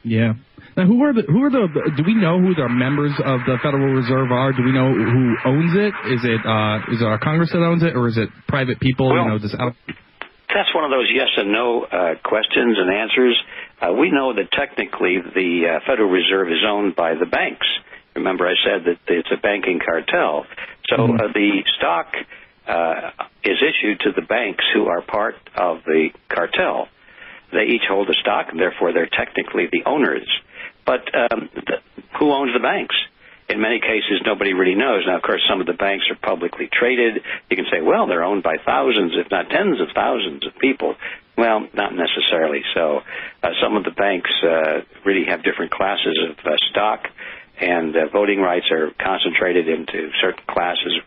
Yeah. Now, do we know who the members of the Federal Reserve are? Do we know who owns it? Is it our Congress that owns it, or is it private people? Well, that's one of those yes and no questions and answers. We know that technically the Federal Reserve is owned by the banks. Remember, I said that it's a banking cartel. So the stock is issued to the banks who are part of the cartel. They each hold the stock, and therefore they're technically the owners. But who owns the banks? In many cases, nobody really knows. Now, of course, some of the banks are publicly traded. You can say, well, they're owned by thousands, if not tens of thousands of people. Well, not necessarily. So some of the banks really have different classes of stock, and voting rights are concentrated into certain classes.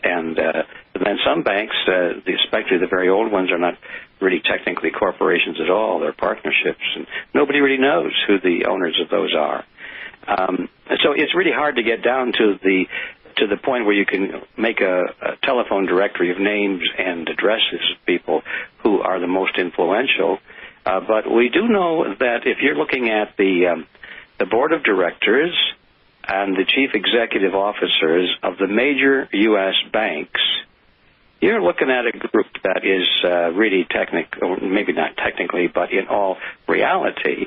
And then some banks, especially the very old ones, are not really technically corporations at all. They're partnerships, and nobody really knows who the owners of those are. So it's really hard to get down to the point where you can make a telephone directory of names and addresses of people who are the most influential. But we do know that if you're looking at the board of directors and the chief executive officers of the major U.S. banks, you're looking at a group that is really technical, maybe not technically, but in all reality,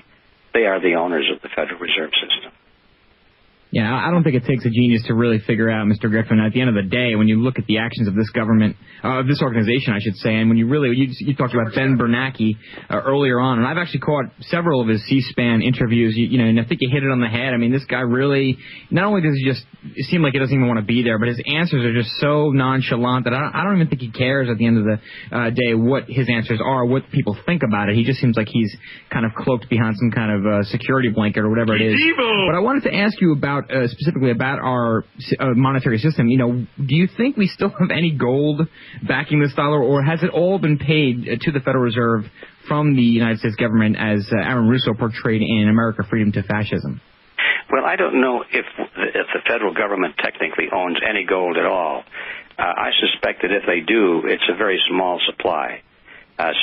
they are the owners of the Federal Reserve System. Yeah, I don't think it takes a genius to really figure out, Mr. Griffin. At the end of the day, when you look at the actions of this government, this organization, I should say, and when you really, you talked about Ben Bernanke earlier on, and I've actually caught several of his C-SPAN interviews, and I think you hit it on the head. I mean, this guy really, not only does he just seem like he doesn't even want to be there, but his answers are just so nonchalant that I don't even think he cares at the end of the day what his answers are, what people think about it. He just seems like he's kind of cloaked behind some kind of security blanket or whatever it is. But I wanted to ask you about specifically about our monetary system. Do you think we still have any gold backing this dollar, or has it all been paid to the Federal Reserve from the United States government, as Aaron Russo portrayed in America, Freedom to Fascism? Well, I don't know if the federal government technically owns any gold at all. I suspect that if they do, it's a very small supply.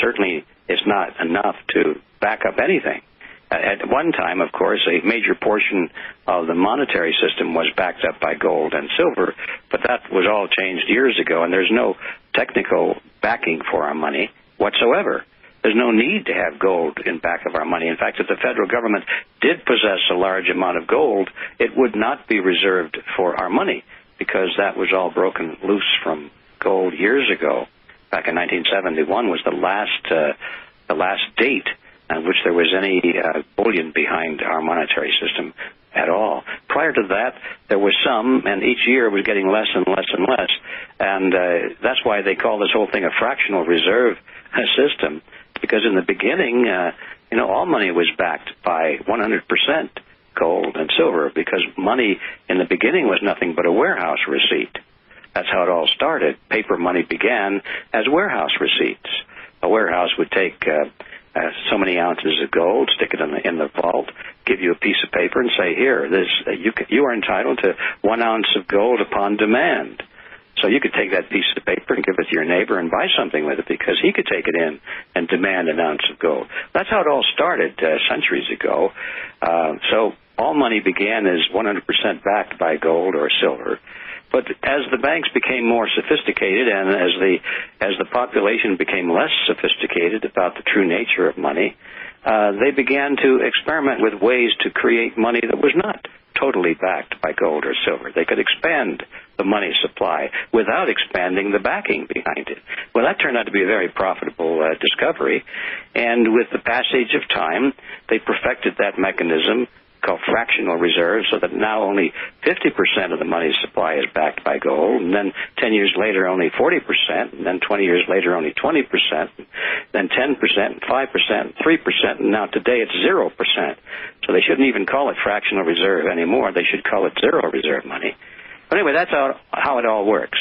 Certainly, it's not enough to back up anything. At one time, of course, a major portion of the monetary system was backed up by gold and silver, but that was all changed years ago, and there's no technical backing for our money whatsoever. There's no need to have gold in back of our money. In fact, if the federal government did possess a large amount of gold, it would not be reserved for our money, because that was all broken loose from gold years ago. Back in 1971 was the last date on which there was any bullion behind our monetary system at all. Prior to that, there was some, and each year it was getting less and less and less. And that's why they call this whole thing a fractional reserve system, because in the beginning, all money was backed by 100% gold and silver, because money in the beginning was nothing but a warehouse receipt. That's how it all started. Paper money began as warehouse receipts. A warehouse would take so many ounces of gold, stick it in the vault, give you a piece of paper, and say, here, you are entitled to 1 ounce of gold upon demand. So you could take that piece of paper and give it to your neighbor and buy something with it, because he could take it in and demand 1 ounce of gold. That's how it all started centuries ago. So all money began as 100% backed by gold or silver. But as the banks became more sophisticated, and as the population became less sophisticated about the true nature of money, they began to experiment with ways to create money that was not totally backed by gold or silver. They could expand the money supply without expanding the backing behind it. Well, that turned out to be a very profitable discovery, and with the passage of time, they perfected that mechanism called fractional reserves, so that now only 50% of the money supply is backed by gold, and then 10 years later only 40%, and then 20 years later only 20%, then 10%, 5%, 3%, and now today it's 0%. So they shouldn't even call it fractional reserve anymore. They should call it zero reserve money. But anyway, that's how it all works.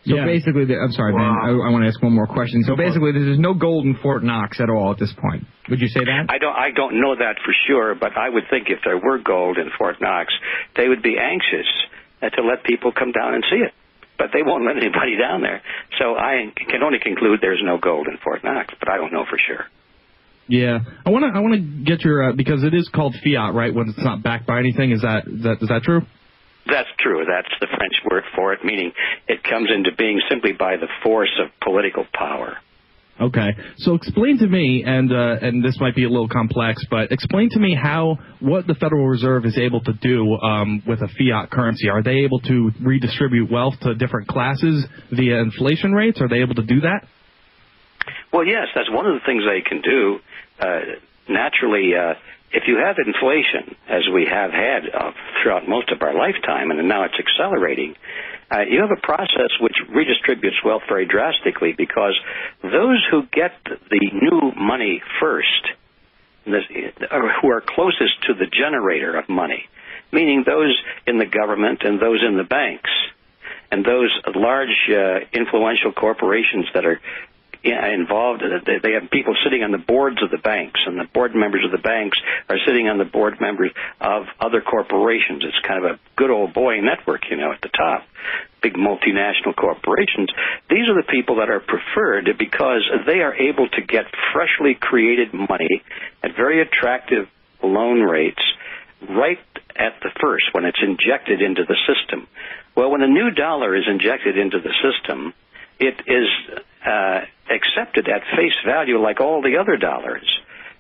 So basically, I'm sorry, Ben, I want to ask one more question. So basically, there's no gold in Fort Knox at all at this point. Would you say that? I don't know that for sure, but I would think if there were gold in Fort Knox, they would be anxious to let people come down and see it. But they won't let anybody down there. So I can only conclude there's no gold in Fort Knox, but I don't know for sure. Yeah, I want to get your because it is called fiat, right? When it's not backed by anything, is that true? That's true. That's the French word for it, meaning it comes into being simply by the force of political power. Okay, so explain to me, and this might be a little complex, but explain to me what the Federal Reserve is able to do with a fiat currency. Are they able to redistribute wealth to different classes via inflation rates? Are they able to do that? Well, yes, that's one of the things they can do. Naturally, if you have inflation, as we have had throughout most of our lifetime, and now it's accelerating, you have a process which redistributes wealth very drastically because those who get the new money first, who are closest to the generator of money, meaning those in the government and those in the banks, and those large influential corporations that are involved. They have people sitting on the boards of the banks, and the board members of the banks are sitting on the board members of other corporations. It's kind of a good old boy network, at the top. Big multinational corporations. These are the people that are preferred because they are able to get freshly created money at very attractive loan rates right at the first when it's injected into the system. Well, when a new dollar is injected into the system, it is accepted at face value like all the other dollars,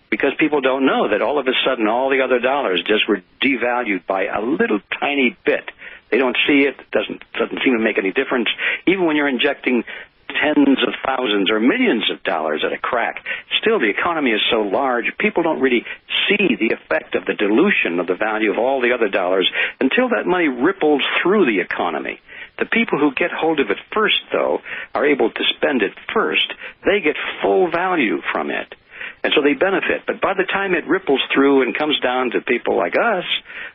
because people don't know that all of a sudden all the other dollars just were devalued by a little tiny bit. They don't see it. It doesn't seem to make any difference. Even when you're injecting tens of thousands or millions of dollars at a crack, still the economy is so large, people don't really see the effect of the dilution of the value of all the other dollars until that money ripples through the economy. The people who get hold of it first, though, are able to spend it first. They get full value from it, and so they benefit. But by the time it ripples through and comes down to people like us,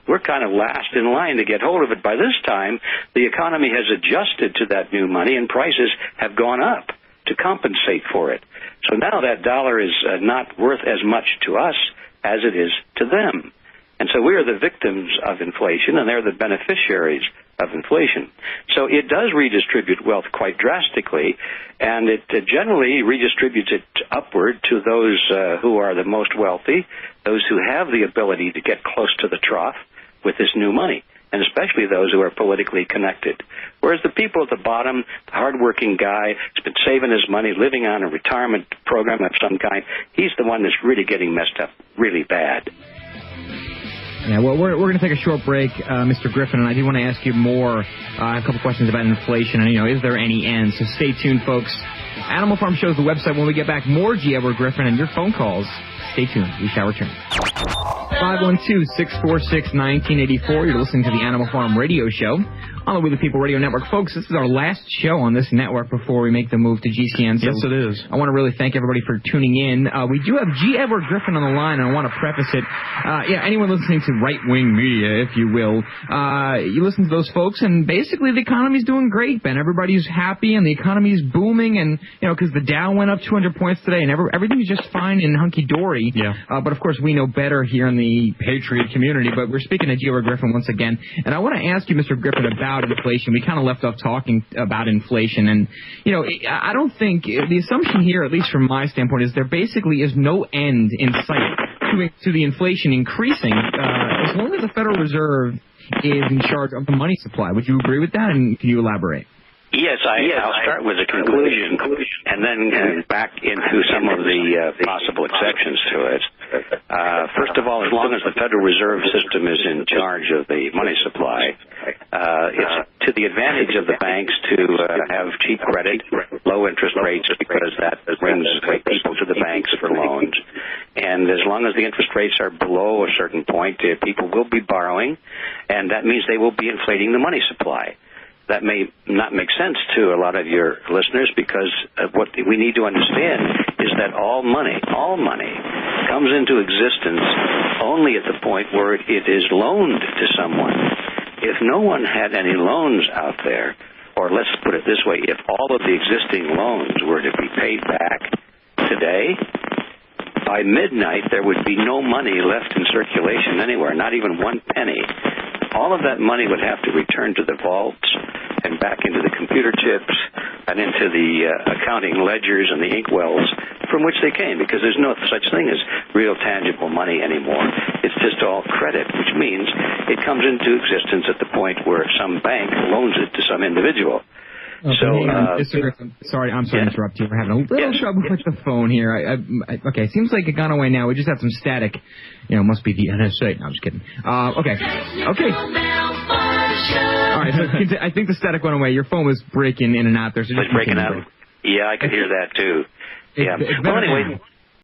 we're kind of last in line to get hold of it. By this time, the economy has adjusted to that new money, and prices have gone up to compensate for it. So now that dollar is not worth as much to us as it is to them. And so we are the victims of inflation, and they're the beneficiaries of inflation. So it does redistribute wealth quite drastically, and it generally redistributes it upward to those who are the most wealthy, those who have the ability to get close to the trough with this new money, and especially those who are politically connected. Whereas the people at the bottom, the hardworking guy who's been saving his money, living on a retirement program of some kind, he's the one that's really getting messed up really bad. Yeah, well, we're going to take a short break, Mr. Griffin, and I do want to ask you more, a couple questions about inflation, and, is there any end? So stay tuned, folks. Animal Farm shows the website. When we get back, more G. Edward Griffin and your phone calls. Stay tuned. We shall return. 512-646-1984. You're listening to the Animal Farm Radio Show on the We the People Radio Network. Folks, this is our last show on this network before we make the move to GCN. So yes, it is. I want to really thank everybody for tuning in. We do have G. Edward Griffin on the line, and I want to preface it. Anyone listening to right-wing media, if you will, you listen to those folks, and basically the economy's doing great, Ben. Everybody's happy, and the economy's booming, and, because the Dow went up 200 points today, and everything's just fine and hunky-dory. Yeah. But, of course, we know better here in the Patriot community, but we're speaking to G. Edward Griffin once again, and I want to ask you, Mr. Griffin, about inflation. We kind of left off talking about inflation, and, I don't think the assumption here, at least from my standpoint, is there basically is no end in sight to the inflation increasing as long as the Federal Reserve is in charge of the money supply. Would you agree with that, and can you elaborate? Yes, I'll start with a conclusion and then back into some of the possible exceptions to it. First of all, as long as the Federal Reserve System is in charge of the money supply, it's to the advantage of the banks to have cheap credit, low interest rates, because that brings people to the banks for loans. And as long as the interest rates are below a certain point, people will be borrowing, and that means they will be inflating the money supply. That may not make sense to a lot of your listeners, because what we need to understand is that all money comes into existence only at the point where it is loaned to someone. If no one had any loans out there, or let's put it this way, if all of the existing loans were to be paid back today, by midnight there would be no money left in circulation anywhere, not even one penny. All of that money would have to return to the vaults and back into the computer chips and into the accounting ledgers and the inkwells from which they came, because there's no such thing as real tangible money anymore. It's just all credit, which means it comes into existence at the point where some bank loans it to some individual. Okay, sorry, I'm sorry to interrupt you. We're having a little trouble with the phone here. Okay, seems like it got away now. We just had some static. Must be the NSA. No, I'm just kidding. Okay. All right, so I think the static went away. Your phone was breaking in and out there. So just breaking out? Yeah, I could hear that, too. Yeah. Well, anyway,